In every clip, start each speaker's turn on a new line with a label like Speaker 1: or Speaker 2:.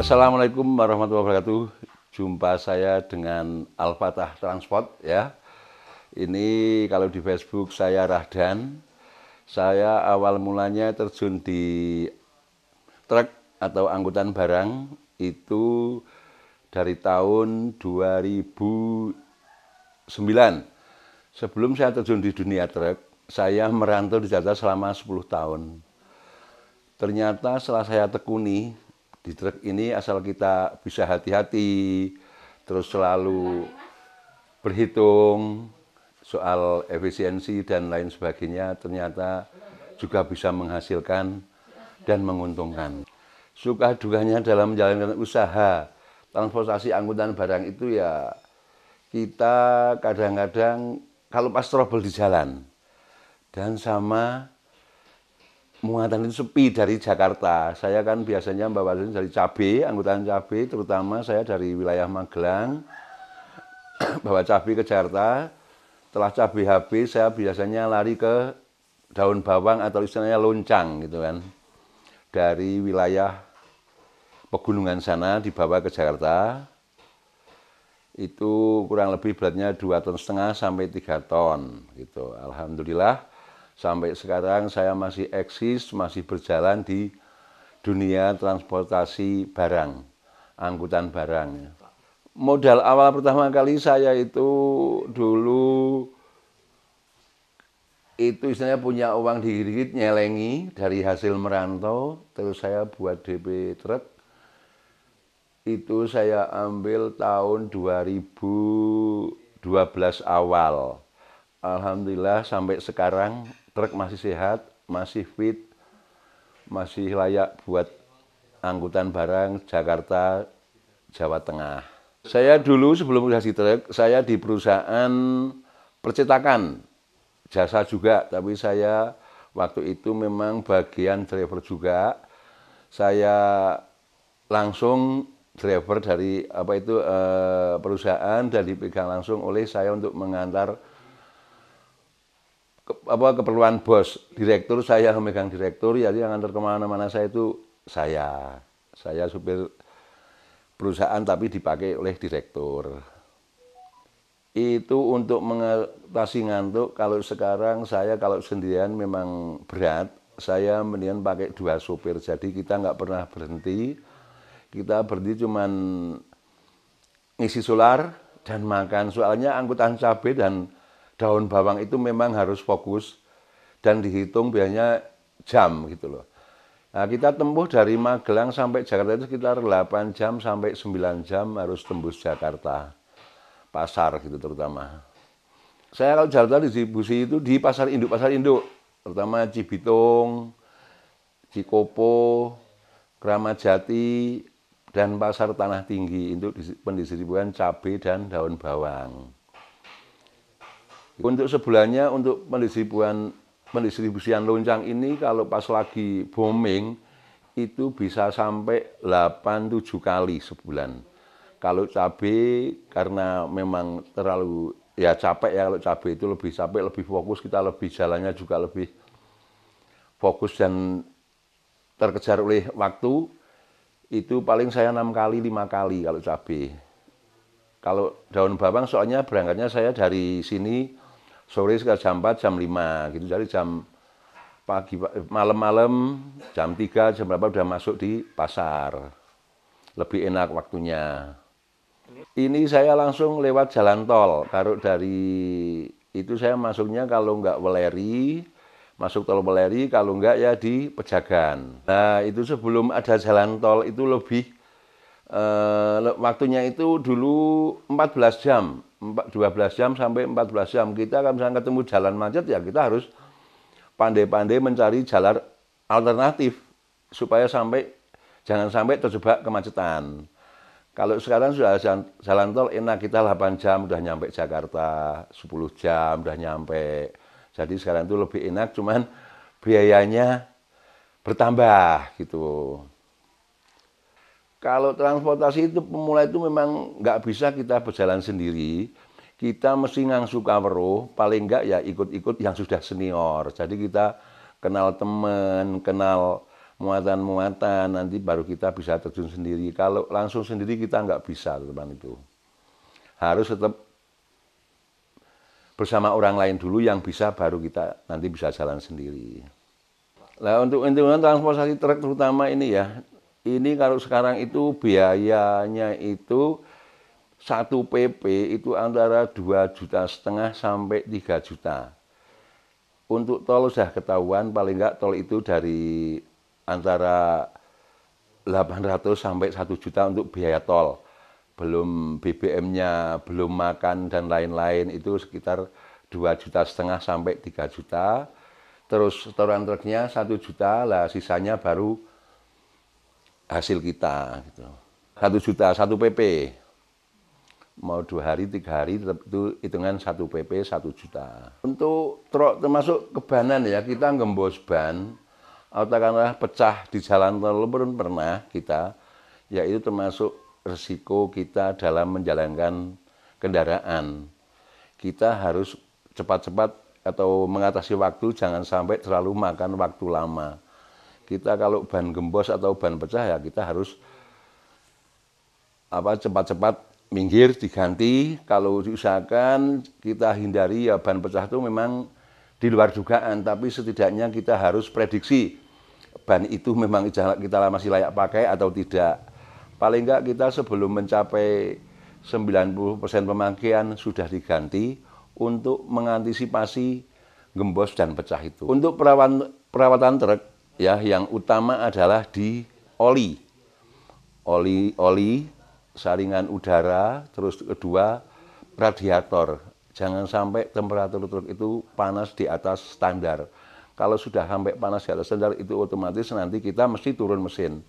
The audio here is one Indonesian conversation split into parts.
Speaker 1: Assalamualaikum warahmatullahi wabarakatuh. Jumpa saya dengan Al-Fatah Transport ya. Ini kalau di Facebook saya Rahdan. Saya awal mulanya terjun di truk atau angkutan barang itu dari tahun 2009. Sebelum saya terjun di dunia truk, saya merantau di Jakarta selama 10 tahun. Ternyata setelah saya tekuni, di truk ini asal kita bisa hati-hati, terus selalu berhitung soal efisiensi dan lain sebagainya, ternyata juga bisa menghasilkan dan menguntungkan. Suka dukanya dalam menjalankan usaha transportasi angkutan barang itu ya, kita kadang-kadang kalau pas trouble di jalan dan sama muatan itu sepi dari Jakarta. Saya kan biasanya bawa dari cabai, angkutan cabai, terutama saya dari wilayah Magelang, bawa cabai ke Jakarta. Setelah cabai habis, saya biasanya lari ke daun bawang atau istilahnya loncang gitu kan. Dari wilayah pegunungan sana dibawa ke Jakarta. Itu kurang lebih beratnya 2,5 ton sampai 3 ton gitu. Alhamdulillah sampai sekarang saya masih eksis, masih berjalan di dunia transportasi barang, angkutan barang. Modal awal pertama kali saya itu dulu itu istilahnya punya uang dikit-dikit nyelengi dari hasil merantau, terus saya buat DP truk. Itu saya ambil tahun 2012 awal. Alhamdulillah sampai sekarang truk masih sehat, masih fit, masih layak buat angkutan barang Jakarta, Jawa Tengah. Saya dulu sebelum di truk, saya di perusahaan percetakan, jasa juga, tapi saya waktu itu memang bagian driver juga. Saya langsung driver dari perusahaan dan dipegang langsung oleh saya untuk mengantar keperluan bos. Direktur saya memegang direktur, jadi yang antar kemana-mana saya itu saya supir perusahaan tapi dipakai oleh direktur. Itu untuk mengatasi ngantuk. Kalau sekarang saya kalau sendirian memang berat, saya mendingan pakai 2 supir, jadi kita nggak pernah berhenti. Kita berhenti cuman ngisi solar dan makan. Soalnya angkutan cabai dan daun bawang itu memang harus fokus dan dihitung biasanya jam gitu loh. Nah, kita tempuh dari Magelang sampai Jakarta itu sekitar 8 jam sampai 9 jam harus tembus Jakarta. Pasar gitu terutama. Saya kalau Jakarta distribusi itu di pasar induk, terutama Cibitung, Cikopo, Kramat Jati, dan pasar Tanah Tinggi untuk pendistribusian cabai dan daun bawang. Untuk sebulannya untuk pendistribusian loncang ini kalau pas lagi booming itu bisa sampai 8-7 kali sebulan. Kalau cabai karena memang terlalu ya capek ya, kalau cabai itu lebih capek, lebih fokus, kita lebih jalannya juga lebih fokus dan terkejar oleh waktu. Itu paling saya 6 kali, 5 kali kalau cabai. Kalau daun bawang soalnya berangkatnya saya dari sini sore sekitar jam 4, jam 5 gitu. Jadi jam pagi, malam-malam, jam 3, jam berapa udah masuk di pasar. Lebih enak waktunya. Ini saya langsung lewat jalan tol. Kalau dari itu saya masuknya kalau nggak Weleri, masuk tol Weleri, kalau enggak ya di Pejagan. Nah itu sebelum ada jalan tol itu lebih, waktunya itu dulu 14 jam, 12 jam sampai 14 jam. Kita kalau misalnya ketemu jalan macet ya kita harus pandai-pandai mencari jalan alternatif supaya jangan sampai terjebak kemacetan. Kalau sekarang sudah jalan tol enak, kita 8 jam udah nyampe Jakarta, 10 jam udah nyampe. Jadi sekarang itu lebih enak, cuman biayanya bertambah gitu. Kalau transportasi itu pemula itu memang nggak bisa kita berjalan sendiri. Kita mesti ngangsu kawruh, paling nggak ya ikut-ikut yang sudah senior. Jadi kita kenal teman, kenal muatan-muatan, nanti baru kita bisa terjun sendiri. Kalau langsung sendiri kita nggak bisa, teman itu. Harus tetap bersama orang lain dulu yang bisa, baru kita nanti bisa jalan sendiri. Nah, untuk hitungan transportasi truk terutama ini ya, ini kalau sekarang itu biayanya itu 1 PP itu antara 2,5 juta sampai 3 juta. Untuk tol sudah ketahuan, paling enggak tol itu dari antara 800 sampai 1 juta untuk biaya tol. Belum BBM-nya, belum makan dan lain-lain, itu sekitar 2,5 juta sampai 3 juta. Terus setoran truknya 1 juta, lah sisanya baru hasil kita. Gitu. 1 juta, 1 PP. Mau 2 hari, 3 hari, tetap itu hitungan 1 PP, 1 juta. Untuk truk termasuk kebanan ya, kita gembos ban, atau katakanlah pecah di jalan tol pun pernah kita, yaitu termasuk resiko kita dalam menjalankan kendaraan. Kita harus cepat-cepat atau mengatasi waktu, jangan sampai terlalu makan waktu lama. Kita kalau ban gembos atau ban pecah ya kita harus cepat-cepat minggir diganti. Kalau diusahakan kita hindari ya ban pecah itu memang di luar dugaan, tapi setidaknya kita harus prediksi ban itu memang kita masih layak pakai atau tidak. Paling enggak kita sebelum mencapai 90% pemakaian sudah diganti, untuk mengantisipasi gembos dan pecah itu. Untuk perawatan truk ya, yang utama adalah di oli, saringan udara, terus kedua radiator. Jangan sampai temperatur truk itu panas di atas standar. Kalau sudah sampai panas di atas standar itu otomatis nanti kita mesti turun mesin.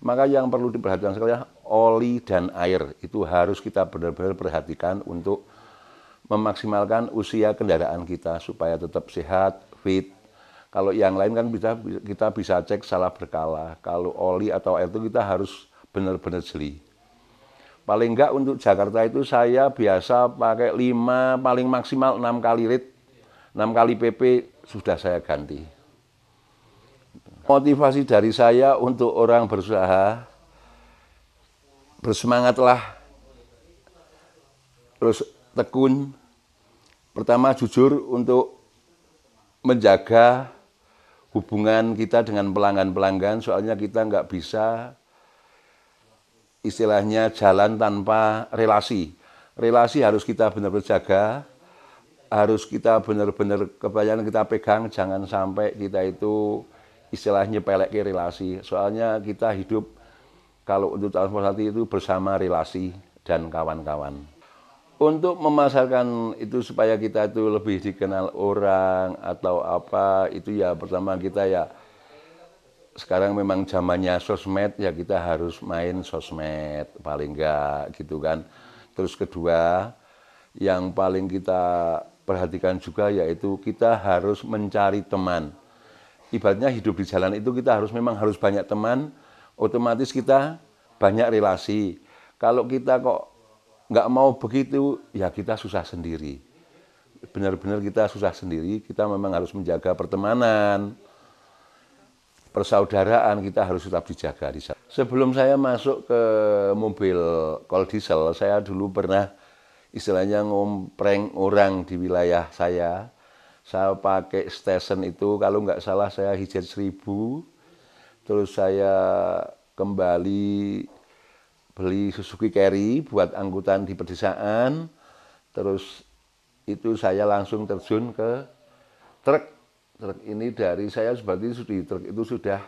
Speaker 1: Maka yang perlu diperhatikan sekali, oli dan air itu harus kita benar-benar perhatikan untuk memaksimalkan usia kendaraan kita supaya tetap sehat, fit. Kalau yang lain kan kita bisa cek salah berkala. Kalau oli atau air itu kita harus benar-benar jeli. Paling enggak untuk Jakarta itu saya biasa pakai 5, paling maksimal 6 kali rit, 6 kali PP sudah saya ganti. Motivasi dari saya untuk orang berusaha, bersemangatlah, terus tekun. Pertama jujur untuk menjaga hubungan kita dengan pelanggan-pelanggan, soalnya kita nggak bisa istilahnya jalan tanpa relasi. Relasi harus kita benar-benar jaga, harus kita benar-benar kebayang kita pegang, jangan sampai kita itu istilahnya pelek ke relasi. Soalnya kita hidup kalau untuk transportasi itu bersama relasi dan kawan-kawan. Untuk memasarkan itu supaya kita itu lebih dikenal orang atau apa, itu ya pertama kita ya sekarang memang zamannya sosmed, ya kita harus main sosmed paling enggak gitu kan. Terus kedua yang paling kita perhatikan juga yaitu kita harus mencari teman. Ibaratnya hidup di jalan itu kita memang harus banyak teman, otomatis kita banyak relasi. Kalau kita kok nggak mau begitu, ya kita susah sendiri. Benar-benar kita susah sendiri, kita memang harus menjaga pertemanan, persaudaraan kita harus tetap dijaga. Sebelum saya masuk ke mobil kol diesel, saya dulu pernah istilahnya ngompreng orang di wilayah saya. Saya pakai station itu, kalau nggak salah saya hijet 1000, terus saya kembali beli Suzuki Carry buat angkutan di pedesaan, terus itu saya langsung terjun ke truk. Truk ini dari saya seperti di truk itu sudah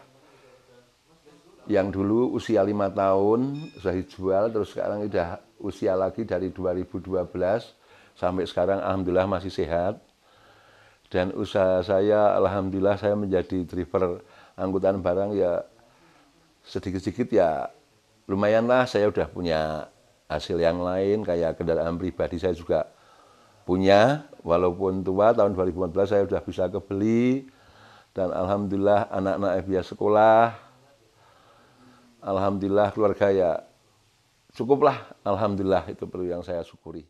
Speaker 1: yang dulu usia 5 tahun sudah dijual, terus sekarang sudah usia lagi dari 2012 sampai sekarang alhamdulillah masih sehat. Dan usaha saya alhamdulillah saya menjadi driver angkutan barang ya sedikit-sedikit ya lumayan lah, saya udah punya hasil yang lain, kayak kendaraan pribadi saya juga punya, walaupun tua, tahun 2014 saya udah bisa kebeli, dan alhamdulillah anak-anak biasa sekolah, alhamdulillah keluarga ya cukuplah, alhamdulillah itu perlu yang saya syukuri.